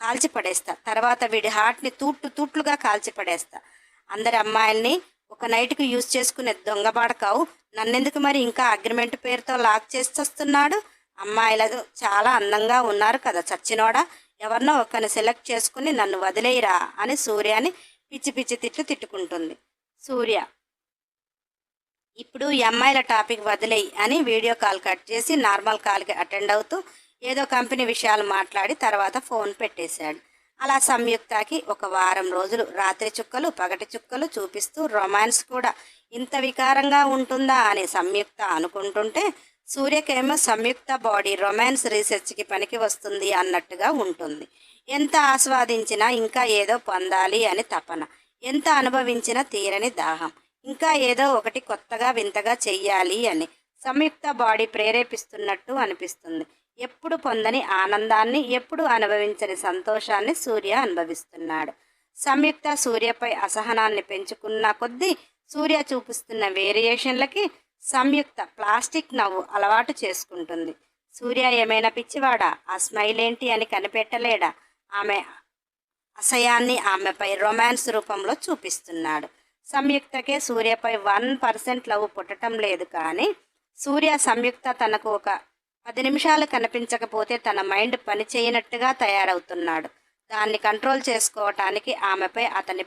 కాల్చి పడేస్తా, తర్వాత వీడి హార్ట్ని తూట్లుగా కాల్చి పడేస్తా. అందరి అమ్మాయిల్ని ఒక నైట్కి యూజ్ చేసుకునే దొంగబాడకావు నన్నెందుకు మరి ఇంకా అగ్రిమెంట్ పేరుతో లాక్ చేస్తున్నాడు? అమ్మాయిలు చాలా అందంగా ఉన్నారు కదా చచ్చినోడా, ఎవరినో ఒకరిని సెలెక్ట్ చేసుకుని నన్ను వదిలేయిరా అని సూర్యని పిచ్చి పిచ్చి తిట్టుకుంటుంది. సూర్య ఇప్పుడు ఈ అమ్మాయిల టాపిక్ వదిలేయి అని వీడియో కాల్ కట్ చేసి నార్మల్ కాల్కి అటెండ్ అవుతూ ఏదో కంపెనీ విషయాలు మాట్లాడి తర్వాత ఫోన్ పెట్టేశాడు. అలా సంయుక్తకి ఒక వారం రోజులు రాత్రి చుక్కలు పగటి చుక్కలు చూపిస్తూ రొమాన్స్ కూడా ఇంత వికారంగా ఉంటుందా అని సంయుక్త అనుకుంటుంటే, సూర్యకేమో సంయుక్త బాడీ రొమాన్స్ రీసెర్చ్కి పనికి వస్తుంది అన్నట్టుగా ఉంటుంది. ఎంత ఆస్వాదించినా ఇంకా ఏదో పొందాలి అని తపన, ఎంత అనుభవించినా తీరని దాహం, ఇంకా ఏదో ఒకటి కొత్తగా వింతగా చెయ్యాలి అని సంయుక్త బాడీ ప్రేరేపిస్తున్నట్టు అనిపిస్తుంది. ఎప్పుడు పొందని ఆనందాన్ని, ఎప్పుడు అనుభవించని సంతోషాన్ని సూర్య అనుభవిస్తున్నాడు. సంయుక్త సూర్యపై అసహనాన్ని పెంచుకున్న కొద్దీ సూర్య చూపిస్తున్న వేరియేషన్లకి సంయుక్త ప్లాస్టిక్ నవ్వు అలవాటు చేసుకుంటుంది. సూర్య ఏమైనా పిచ్చివాడా? ఆ స్మైల్ ఏంటి అని కనిపెట్టలేడా? ఆమె అసహ్యాన్ని ఆమెపై రొమాన్స్ రూపంలో చూపిస్తున్నాడు. సంయుక్తకే సూర్యపై 1% లవ్ పుట్టడం లేదు. కానీ సూర్య సంయుక్త తనకు ఒక 10 నిమిషాలు కనిపించకపోతే తన మైండ్ పని చేయనట్టుగా తయారవుతున్నాడు. దాన్ని కంట్రోల్ చేసుకోవటానికి ఆమెపై అతని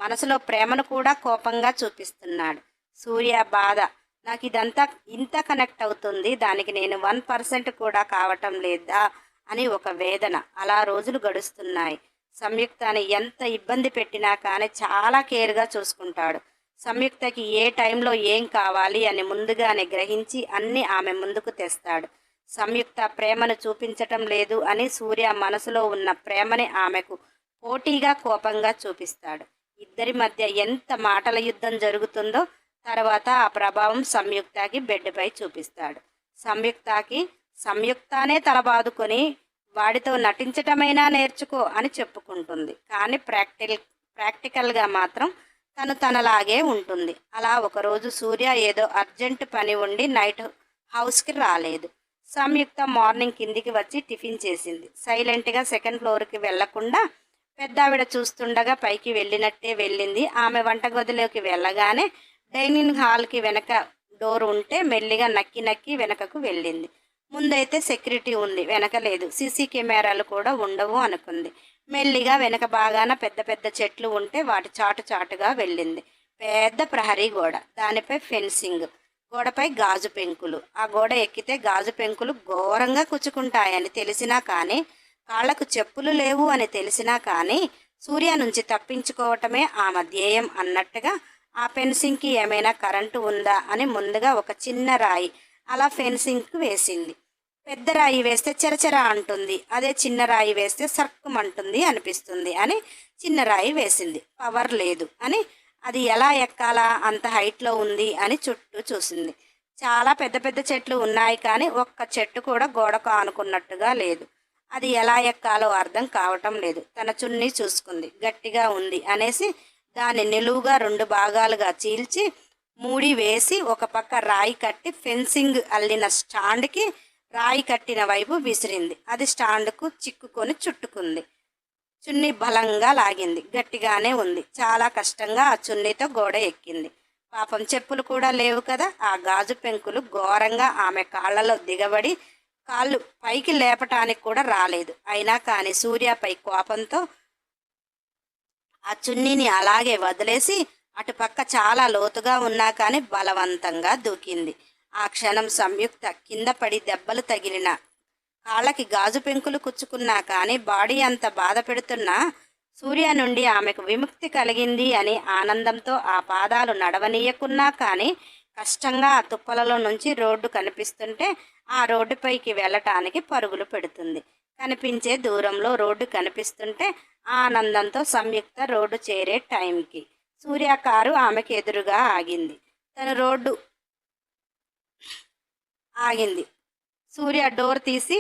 మనసులో ప్రేమను కూడా కోపంగా చూపిస్తున్నాడు. సూర్య బాధ, నాకు ఇదంతా ఇంత కనెక్ట్ అవుతుంది, దానికి నేను 1% కూడా కావటం లేదా అని ఒక వేదన. అలా రోజులు గడుస్తున్నాయి. సంయుక్తని ఎంత ఇబ్బంది పెట్టినా కానీ చాలా కేర్గా చూసుకుంటాడు. సంయుక్తకి ఏ టైంలో ఏం కావాలి అని ముందుగానే గ్రహించి అన్నీ ఆమె ముందుకు తెస్తాడు. సంయుక్త ప్రేమను చూపించటం లేదు అని సూర్య మనసులో ఉన్న ప్రేమని ఆమెకు పోటీగా కోపంగా చూపిస్తాడు. ఇద్దరి మధ్య ఎంత మాటల యుద్ధం జరుగుతుందో తర్వాత ఆ ప్రభావం సంయుక్తకి బెడ్పై చూపిస్తాడు. సంయుక్తనే తలబాదుకొని వాడితో నటించటమైనా నేర్చుకో అని చెప్పుకుంటుంది. కానీ ప్రాక్టికల్గా మాత్రం తనలాగే ఉంటుంది. అలా ఒకరోజు సూర్య ఏదో అర్జెంట్ పని ఉండి నైట్ హౌస్కి రాలేదు. సంయుక్త మార్నింగ్ కిందికి వచ్చి టిఫిన్ చేసింది. సైలెంట్గా సెకండ్ ఫ్లోర్కి వెళ్లకుండా పెద్దావిడ చూస్తుండగా పైకి వెళ్ళినట్టే వెళ్ళింది. ఆమె వంటగదిలోకి వెళ్ళగానే డైనింగ్ హాల్కి వెనక డోర్ ఉంటే మెల్లిగా నక్కి వెనకకు వెళ్ళింది. ముందైతే సెక్యూరిటీ ఉంది, వెనక లేదు. సీసీ కెమెరాలు కూడా ఉండవు అనుకుంది. మెల్లిగా వెనక బాగాన పెద్ద పెద్ద చెట్లు ఉంటే వాటి చాటుగా వెళ్ళింది. పెద్ద ప్రహరీ గోడ, దానిపై ఫెన్సింగ్, గోడపై గాజు పెంకులు. ఆ గోడ ఎక్కితే గాజు పెంకులు ఘోరంగా కుచ్చుకుంటాయని తెలిసినా కానీ, కాళ్లకు చెప్పులు లేవు అని తెలిసినా కానీ సూర్య నుంచి తప్పించుకోవటమే ఆమె ధ్యేయం అన్నట్టుగా ఆ ఫెన్సింగ్కి ఏమైనా కరెంటు ఉందా అని ముందుగా ఒక చిన్న రాయి అలా ఫెన్సింగ్కి వేసింది. పెద్ద రాయి వేస్తే చెరచెర అంటుంది, అదే చిన్న రాయి వేస్తే సర్కుమంటుంది అనిపిస్తుంది అని చిన్న రాయి వేసింది. పవర్ లేదు అని, అది ఎలా ఎక్కాలా, అంత హైట్లో ఉంది అని చుట్టూ చూసింది. చాలా పెద్ద పెద్ద చెట్లు ఉన్నాయి కానీ ఒక్క చెట్టు కూడా గోడకు ఆనుకున్నట్టుగా లేదు. అది ఎలా ఎక్కాలో అర్థం కావటం లేదు. తన చున్నీ చూసుకుంది, గట్టిగా ఉంది అనేసి దాన్ని నిలువుగా 2 భాగాలుగా చీల్చి మూడి వేసి ఒక పక్క రాయి కట్టి ఫెన్సింగ్ అల్లిన స్టాండ్కి రాయి కట్టిన వైపు విసిరింది. అది స్టాండ్కు చిక్కుకొని చుట్టుకుంది. చున్నీ బలంగా లాగింది. గట్టిగానే ఉంది. చాలా కష్టంగా ఆ చున్నీతో గోడ ఎక్కింది. పాపం చెప్పులు కూడా లేవు కదా. ఆ గాజు పెంకులు ఘోరంగా ఆమె కాళ్లలో దిగబడి కాళ్ళు పైకి లేపటానికి కూడా రాలేదు. అయినా కానీ సూర్యపై కోపంతో ఆ చున్నీని అలాగే వదిలేసి అటుపక్క చాలా లోతుగా ఉన్నా కానీ బలవంతంగా దూకింది. ఆ క్షణం సంయుక్త కింద పడి దెబ్బలు తగిలిన కాళ్ళకి గాజు పెంకులు కుచ్చుకున్నా కానీ బాడీ అంత బాధ పెడుతున్నా సూర్య నుండి ఆమెకు విముక్తి కలిగింది అని ఆనందంతో ఆ పాదాలు నడవనీయకున్నా కానీ కష్టంగా ఆ తుప్పలలో నుంచి రోడ్డు కనిపిస్తుంటే ఆ రోడ్డుపైకి వెళ్ళటానికి పరుగులు పెడుతుంది. కనిపించే దూరంలో రోడ్డు కనిపిస్తుంటే ఆనందంతో సంయుక్త రోడ్డు చేరే టైంకి సూర్య కారు ఆమెకు ఎదురుగా ఆగింది. ఆగింది. సూర్య డోర్ తీసి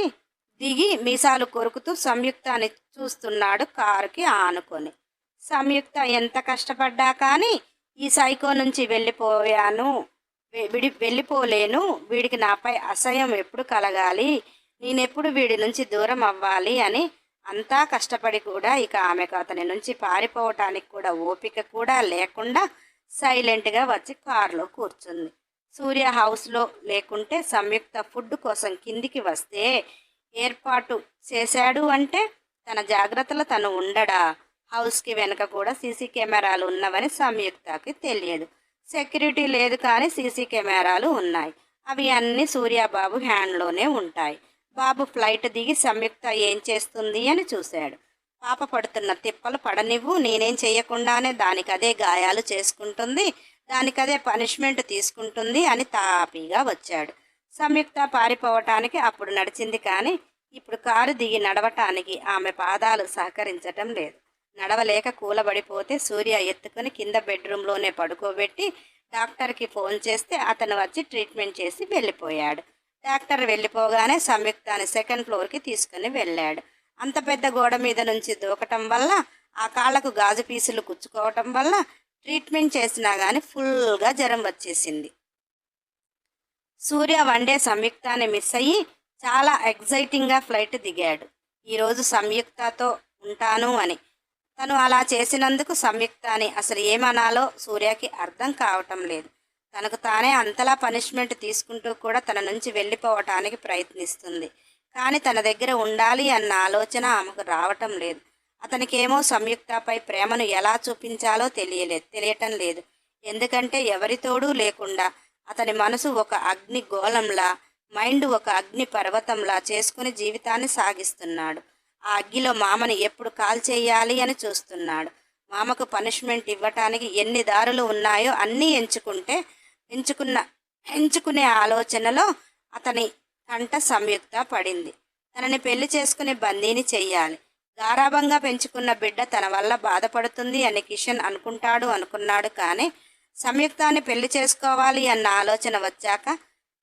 దిగి మీసాలు కొరుకుతూ సంయుక్తని చూస్తున్నాడు కారుకి ఆనుకొని. సంయుక్త ఎంత కష్టపడ్డా కానీ ఈ సైకో నుంచి వెళ్ళిపోలేను. వీడికి నాపై అసహ్యం ఎప్పుడు కలగాలి, నేనెప్పుడు వీడి నుంచి దూరం అవ్వాలి అని అంతా కష్టపడి కూడా ఇక ఆమెకు అతని నుంచి పారిపోవటానికి కూడా ఓపిక కూడా లేకుండా సైలెంట్గా వచ్చి కారులో కూర్చుంది. సూర్య హౌస్లో లేకుంటే సంయుక్త ఫుడ్ కోసం కిందికి వస్తే ఏర్పాటు చేశాడు అంటే తన జాగ్రత్తలు తను ఉండడా? హౌస్కి వెనక కూడా సీసీ కెమెరాలు ఉన్నవని సంయుక్తకి తెలియదు. సెక్యూరిటీ లేదు కానీ సీసీ కెమెరాలు ఉన్నాయి. అవి అన్నీ సూర్యబాబు హ్యాండ్లోనే ఉంటాయి. బాబు ఫ్లైట్ దిగి సంయుక్త ఏం చేస్తుంది అని చూశాడు. పాప పడుతున్న తిప్పలు పడనివ్వు, నేనేం చెయ్యకుండానే దానికదే గాయాలు చేసుకుంటుంది, దానికదే పనిష్మెంట్ తీసుకుంటుంది అని తాపీగా వచ్చాడు. సంయుక్త పారిపోవటానికి అప్పుడు నడిచింది కానీ ఇప్పుడు కారు దిగి నడవటానికి ఆమె పాదాలు సహకరించటం లేదు. నడవలేక కూలబడిపోతే సూర్య ఎత్తుకుని కింద బెడ్రూమ్లోనే పడుకోబెట్టి డాక్టర్కి ఫోన్ చేస్తే అతను వచ్చి ట్రీట్మెంట్ చేసి వెళ్ళిపోయాడు. డాక్టర్ వెళ్ళిపోగానే సంయుక్తాన్ని సెకండ్ ఫ్లోర్కి తీసుకుని వెళ్ళాడు. అంత పెద్ద గోడ మీద నుంచి దూకటం వల్ల ఆ కాళ్లకు గాజు పీసులు కుచ్చుకోవటం వల్ల ట్రీట్మెంట్ చేసినా కానీ ఫుల్గా జ్వరం వచ్చేసింది. సూర్య వన్డే సంయుక్తాన్ని మిస్ అయ్యి చాలా ఎగ్జైటింగ్గా ఫ్లైట్ దిగాడు. ఈరోజు సంయుక్తతో ఉంటాను అని. తను అలా చేసినందుకు సంయుక్తాని అసలు ఏమనాలో సూర్యకి అర్థం కావటం లేదు. తనకు తానే అంతలా పనిష్మెంట్ తీసుకుంటూ కూడా తన నుంచి వెళ్ళిపోవటానికి ప్రయత్నిస్తుంది. కానీ తన దగ్గర ఉండాలి అన్న ఆలోచన ఆమెకు రావటం లేదు. అతనికేమో సంయుక్తపై ప్రేమను ఎలా చూపించాలో తెలియటం లేదు. ఎందుకంటే ఎవరితోడూ లేకుండా అతని మనసు ఒక అగ్ని గోళంలా, మైండ్ ఒక అగ్ని పర్వతంలా చేసుకుని జీవితాన్ని సాగిస్తున్నాడు. ఆ అగ్గిలో మామని ఎప్పుడు కాల్చేయాలి అని చూస్తున్నాడు. మామకు పనిష్మెంట్ ఇవ్వటానికి ఎన్ని దారులు ఉన్నాయో అన్నీ ఎంచుకునే ఆలోచనలో అతని కంట సంయుక్త పడింది. తనని పెళ్లి చేసుకుని బందీని చెయ్యాలి. గారాబంగా పెంచుకున్న బిడ్డ తన వల్ల బాధపడుతుంది అని కిషన్ అనుకున్నాడు. కానీ సంయుక్తాన్ని పెళ్లి చేసుకోవాలి అన్న ఆలోచన వచ్చాక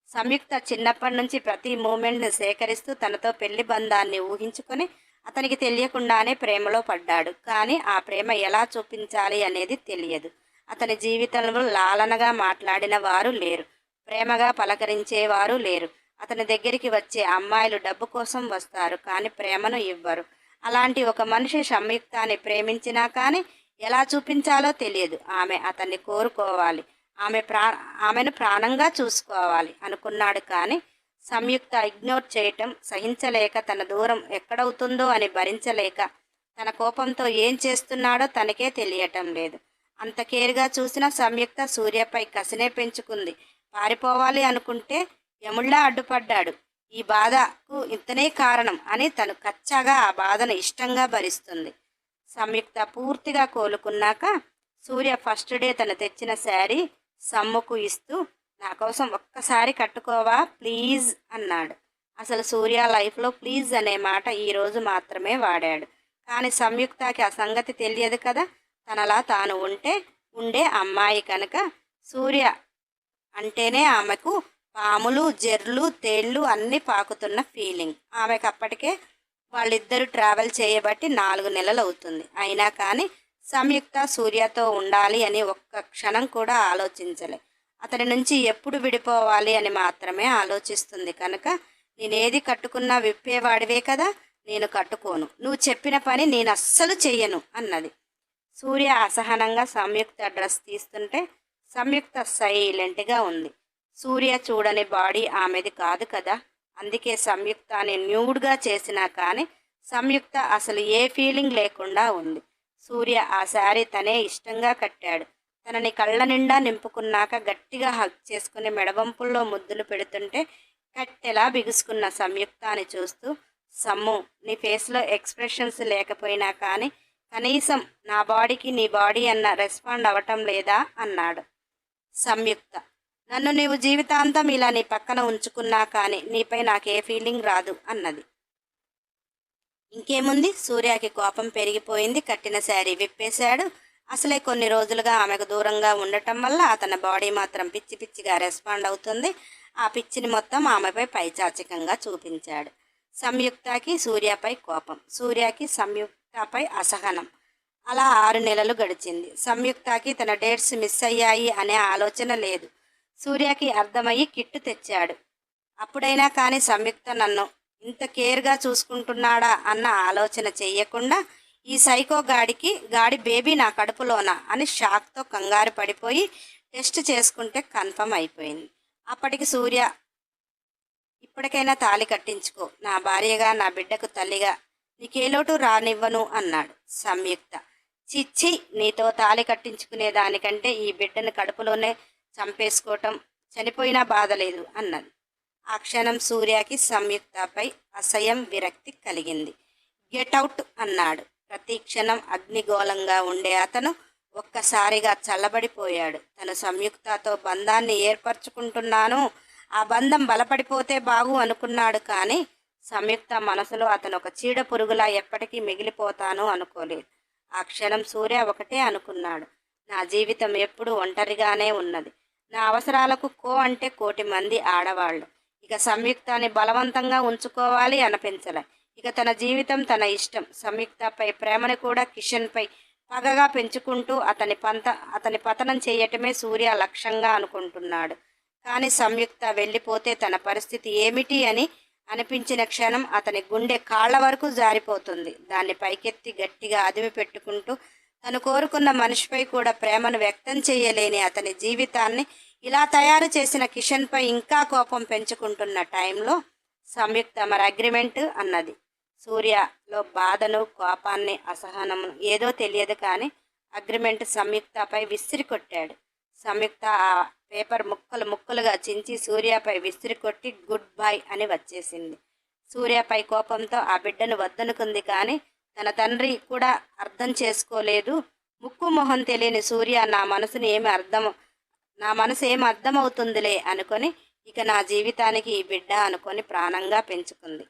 సంయుక్త చిన్నప్పటి నుంచి ప్రతి మూమెంట్ని సేకరిస్తూ తనతో పెళ్లి బంధాన్ని ఊహించుకొని అతనికి తెలియకుండానే ప్రేమలో పడ్డాడు. కానీ ఆ ప్రేమ ఎలా చూపించాలి అనేది తెలియదు. అతని జీవితంలో లాలనగా మాట్లాడిన వారు లేరు, ప్రేమగా పలకరించేవారు లేరు. అతని దగ్గరికి వచ్చే అమ్మాయిలు డబ్బు కోసం వస్తారు కానీ ప్రేమను ఇవ్వరు. అలాంటి ఒక మనిషి సంయుక్తాన్ని ప్రేమించినా కానీ ఎలా చూపించాలో తెలియదు. ఆమె అతన్ని కోరుకోవాలి, ఆమెను ప్రాణంగా చూసుకోవాలి అనుకున్నాడు. కానీ సంయుక్త ఇగ్నోర్ చేయటం సహించలేక, తన దూరం ఎక్కడవుతుందో అని భరించలేక, తన కోపంతో ఏం చేస్తున్నాడో తనకే తెలియటం లేదు. అంత కేర్గా చూసిన సంయుక్త సూర్యపై కసినే పెంచుకుంది. పారిపోవాలి అనుకుంటే యముళ్ళా అడ్డుపడ్డాడు. ఈ బాధకు ఇతనే కారణం అని తను కచ్చాగా ఆ బాధను ఇష్టంగా భరిస్తుంది. సంయుక్త పూర్తిగా కోలుకున్నాక సూర్య ఫస్ట్ డే తను తెచ్చిన శారీ సమ్ముకు ఇస్తూ, నా కోసం ఒక్కసారి కట్టుకోవా ప్లీజ్ అన్నాడు. అసలు సూర్య లైఫ్లో ప్లీజ్ అనే మాట ఈరోజు మాత్రమే వాడాడు. కానీ సంయుక్తకి ఆ సంగతి తెలియదు కదా. తనలా తాను ఉండే అమ్మాయి కనుక సూర్య అంటేనే ఆమెకు పాములు, జెర్లు, తేళ్ళు అన్నీ పాకుతున్న ఫీలింగ్. ఆమెకు అప్పటికే వాళ్ళిద్దరూ ట్రావెల్ చేయబట్టి 4 నెలలు అవుతుంది. అయినా కానీ సంయుక్త సూర్యతో ఉండాలి అని ఒక్క క్షణం కూడా ఆలోచించలే. అతని నుంచి ఎప్పుడు విడిపోవాలి అని మాత్రమే ఆలోచిస్తుంది. కనుక నేనేది కట్టుకున్నా విప్పేవాడివే కదా, నేను కట్టుకోను, నువ్వు చెప్పిన పని నేను అస్సలు చెయ్యను అన్నది. సూర్య అసహనంగా సంయుక్త డ్రెస్ తీస్తుంటే సంయుక్త సైలెంట్గా ఉంది. సూర్య చూడని బాడీ ఆమెది కాదు కదా. అందుకే సంయుక్తని న్యూడ్గా చేసినా కానీ సంయుక్త అసలు ఏ ఫీలింగ్ లేకుండా ఉంది. సూర్య ఆ శారీ తనే ఇష్టంగా కట్టాడు. తనని కళ్ళ నిండా నింపుకున్నాక గట్టిగా హగ్ చేసుకుని మెడవంపుల్లో ముద్దులు పెడుతుంటే కట్టెలా బిగుసుకున్న సంయుక్తాన్ని చూస్తూ, సమ్ము, నీ ఫేస్లో ఎక్స్ప్రెషన్స్ లేకపోయినా కానీ కనీసం నా బాడీకి నీ బాడీ అన్న రెస్పాండ్ అవ్వటం లేదా అన్నాడు. సంయుక్త, నన్ను నీవు జీవితాంతం ఇలా నీ పక్కన ఉంచుకున్నా కానీ నీపై నాకే ఫీలింగ్ రాదు అన్నది. ఇంకేముంది, సూర్యకి కోపం పెరిగిపోయింది. కట్టిన శారీ విప్పేశాడు. అసలే కొన్ని రోజులుగా ఆమెకు దూరంగా ఉండటం వల్ల అతని బాడీ మాత్రం పిచ్చి పిచ్చిగా రెస్పాండ్ అవుతుంది. ఆ పిచ్చిని మొత్తం ఆమెపై పైచాచికంగా చూపించాడు. సంయుక్తకి సూర్యపై కోపం, సూర్యకి సంయుక్తపై అసహనం. అలా 6 నెలలు గడిచింది. సంయుక్తకి తన డేట్స్ మిస్ అయ్యాయి అనే ఆలోచన లేదు. సూర్యకి అర్థమయ్యి కిట్టు తెచ్చాడు. అప్పుడైనా కానీ సంయుక్త నన్ను ఇంత కేర్గా చూసుకుంటున్నాడా అన్న ఆలోచన చెయ్యకుండా ఈ సైకో గాడి బేబీ నా కడుపులోనా అని షాక్తో కంగారు పడిపోయి టెస్ట్ చేసుకుంటే కన్ఫర్మ్ అయిపోయింది. అప్పటికి సూర్య, ఇప్పటికైనా తాళి కట్టించుకో, నా భార్యగా నా బిడ్డకు తల్లిగా నీకే లోటు రానివ్వను అన్నాడు. సంయుక్త, చిచ్చి, నీతో తాళి కట్టించుకునే దానికంటే ఈ బిడ్డను కడుపులోనే చంపేసుకోవటం, చనిపోయినా బాధ లేదు అన్నది. ఆ క్షణం సూర్యకి సంయుక్తపై అసహ్యం, విరక్తి కలిగింది. గెటౌట్ అన్నాడు. ప్రతి క్షణం అగ్నిగోళంగా ఉండే అతను ఒక్కసారిగా చల్లబడిపోయాడు. తను సంయుక్తతో బంధాన్ని ఏర్పరచుకుంటున్నాను, ఆ బంధం బలపడిపోతే బాగు అనుకున్నాడు. కానీ సంయుక్త మనసులో అతను ఒక చీడ పురుగులా ఎప్పటికీ మిగిలిపోతాను అనుకోలేదు. ఆ క్షణం సూర్య ఒకటే అనుకున్నాడు, నా జీవితం ఎప్పుడు ఒంటరిగానే ఉన్నది. నా అవసరాలకు అంటే 1,000,000 మంది ఆడవాళ్ళు. ఇక సంయుక్తాన్ని బలవంతంగా ఉంచుకోవాలి అనిపించలే. ఇక తన జీవితం తన ఇష్టం. సంయుక్తపై ప్రేమను కూడా కిషన్పై పగగా పెంచుకుంటూ అతని పతనం చేయటమే సూర్య లక్ష్యంగా అనుకుంటున్నాడు. కానీ సంయుక్త వెళ్ళిపోతే తన పరిస్థితి ఏమిటి అని అనిపించిన క్షణం అతని గుండె కాళ్ల వరకు జారిపోతుంది. దాన్ని పైకెత్తి గట్టిగా అదిమి పెట్టుకుంటూ తను కోరుకున్న మనిషిపై కూడా ప్రేమను వ్యక్తం చేయలేని అతని జీవితాన్ని ఇలా తయారు చేసిన కిషన్పై ఇంకా కోపం పెంచుకుంటున్న టైంలో సంయుక్త, మరి అగ్రిమెంట్ అన్నది. సూర్యలో బాధను, కోపాన్ని, అసహనమును ఏదో తెలియదు కానీ అగ్రిమెంట్ సంయుక్తపై విసిరి కొట్టాడు. సంయుక్త ఆ పేపర్ ముక్కలు ముక్కలుగా చించి సూర్యపై విసిరి కొట్టి గుడ్ బై అని వచ్చేసింది. సూర్యపై కోపంతో ఆ బిడ్డను వద్దనుకుంది. కానీ తన తండ్రి కూడా అర్థం చేసుకోలేదు. ముక్కు మొహం తెలియని సూర్య నా మనసు ఏమి అర్థమవుతుందిలే అనుకొని ఇక నా జీవితానికి ఈ బిడ్డ అనుకొని ప్రాణంగా పెంచుకుంది.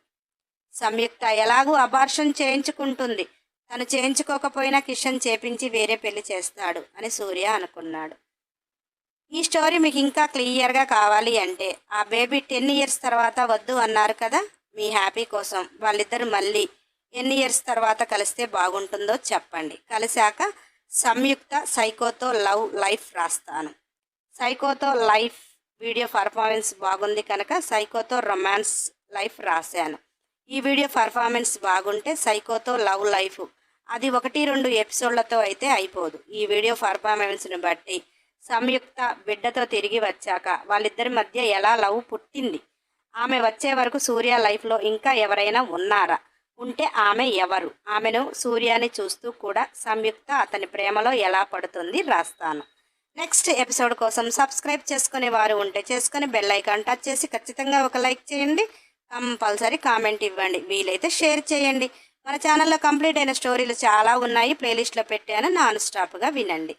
సంయుక్త ఎలాగూ అబార్షన్ చేయించుకుంటుంది. తను చేయించుకోకపోయినా కిషన్ చేపించి వేరే పెళ్లి చేస్తాడు అని సూర్య అనుకున్నాడు. ఈ స్టోరీ మీకు ఇంకా క్లియర్గా కావాలి అంటే ఆ బేబీ 10 years తర్వాత వద్దు అన్నారు కదా, మీ హ్యాపీ కోసం వాళ్ళిద్దరు మళ్ళీ ఎన్ని ఇయర్స్ తర్వాత కలిస్తే బాగుంటుందో చెప్పండి. కలిశాక సంయుక్త సైకోతో లవ్ లైఫ్ రాస్తాను. సైకోతో లైఫ్ వీడియో పర్ఫార్మెన్స్ బాగుంది కనుక సైకోతో రొమాన్స్ లైఫ్ రాశాను. ఈ వీడియో పర్ఫార్మెన్స్ బాగుంటే సైకోతో లవ్ లైఫ్ అది 1-2 ఎపిసోడ్లతో అయితే అయిపోదు. ఈ వీడియో పర్ఫార్మెన్స్ని బట్టి సంయుక్త బిడ్డతో తిరిగి వచ్చాక వాళ్ళిద్దరి మధ్య ఎలా లవ్ పుట్టింది, ఆమె వచ్చే వరకు సూర్య లైఫ్లో ఇంకా ఎవరైనా ఉన్నారా, ఉంటే ఆమె ఎవరు, ఆమెను సూర్యాని చూస్తూ కూడా సంయుక్త అతని ప్రేమలో ఎలా పడుతుంది రాస్తాను. నెక్స్ట్ ఎపిసోడ్ కోసం సబ్స్క్రైబ్ చేసుకునే వారు ఉంటే చేసుకుని బెల్ ఐకాన్ టచ్ చేసి ఖచ్చితంగా ఒక లైక్ చేయండి. కంపల్సరీ కామెంట్ ఇవ్వండి. వీలైతే షేర్ చేయండి. మన ఛానల్లో కంప్లీట్ అయిన స్టోరీలు చాలా ఉన్నాయి, ప్లేలిస్ట్లో పెట్టాను, నాన్ స్టాప్గా వినండి.